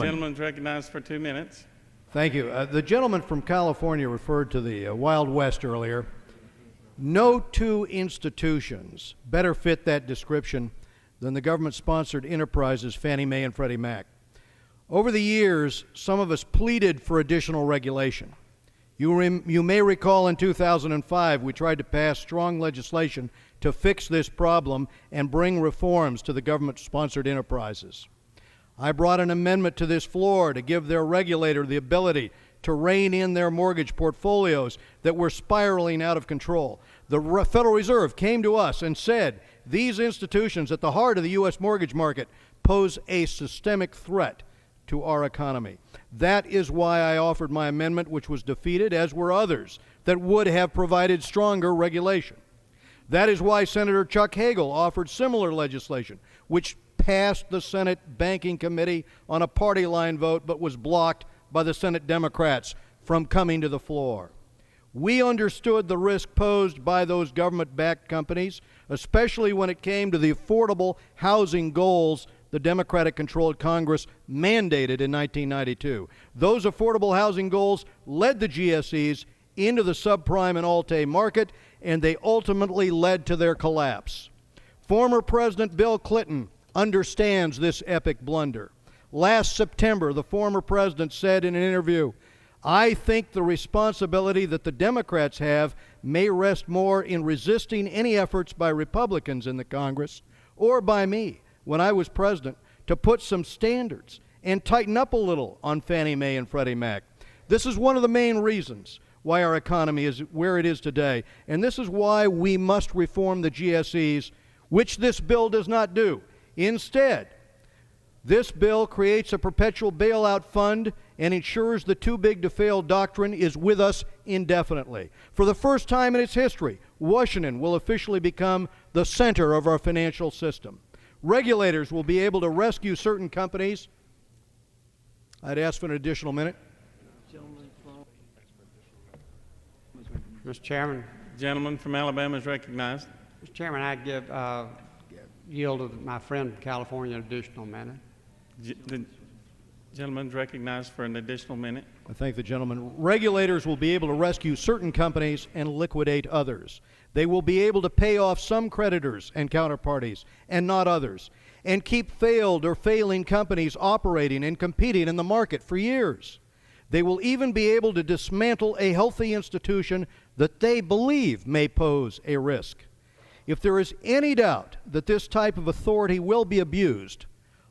Gentleman's recognized for 2 minutes. Thank you. The gentleman from California referred to the Wild West earlier. No two institutions better fit that description than the government-sponsored enterprises Fannie Mae and Freddie Mac. Over the years, some of us pleaded for additional regulation. You may recall in 2005, we tried to pass strong legislation to fix this problem and bring reforms to the government-sponsored enterprises. I brought an amendment to this floor to give their regulator the ability to rein in their mortgage portfolios that were spiraling out of control. The Federal Reserve came to us and said, these institutions at the heart of the U.S. mortgage market pose a systemic threat to our economy. That is why I offered my amendment, which was defeated, as were others, that would have provided stronger regulation. That is why Senator Chuck Hagel offered similar legislation, which passed the Senate Banking Committee on a party line vote, but was blocked by the Senate Democrats from coming to the floor. We understood the risk posed by those government-backed companies, especially when it came to the affordable housing goals the Democratic-controlled Congress mandated in 1992. Those affordable housing goals led the GSEs into the subprime and Alt-A market, and they ultimately led to their collapse. Former President Bill Clinton understands this epic blunder. Last September, the former president said in an interview, "I think the responsibility that the Democrats have may rest more in resisting any efforts by Republicans in the Congress or by me when I was president to put some standards and tighten up a little on Fannie Mae and Freddie Mac." This is one of the main reasons why our economy is where it is today, and this is why we must reform the GSEs, which this bill does not do. Instead, this bill creates a perpetual bailout fund and ensures the too big to fail doctrine is with us indefinitely. For the first time in its history, Washington will officially become the center of our financial system. Regulators will be able to rescue certain companies. I'd ask for an additional minute. Mr. Chairman. Gentleman from Alabama is recognized. Mr. Chairman, I'd yield to my friend from California an additional minute. The gentleman's recognized for an additional minute. I thank the gentleman. Regulators will be able to rescue certain companies and liquidate others. They will be able to pay off some creditors and counterparties and not others, and keep failed or failing companies operating and competing in the market for years. They will even be able to dismantle a healthy institution that they believe may pose a risk. If there is any doubt that this type of authority will be abused,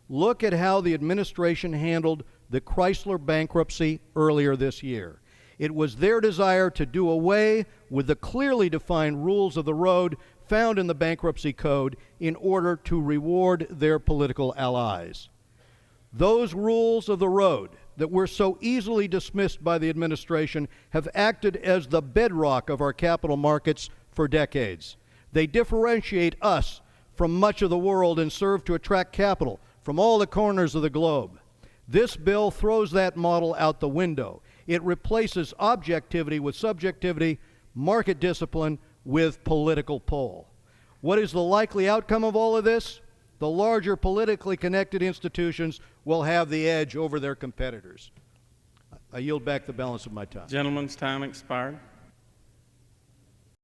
look at how the administration handled the Chrysler bankruptcy earlier this year. It was their desire to do away with the clearly defined rules of the road found in the bankruptcy code in order to reward their political allies. Those rules of the road that were so easily dismissed by the administration have acted as the bedrock of our capital markets for decades. They differentiate us from much of the world and serve to attract capital from all the corners of the globe. This bill throws that model out the window. It replaces objectivity with subjectivity, market discipline with political pull. What is the likely outcome of all of this? The larger politically connected institutions will have the edge over their competitors. I yield back the balance of my time. Gentleman's time expired.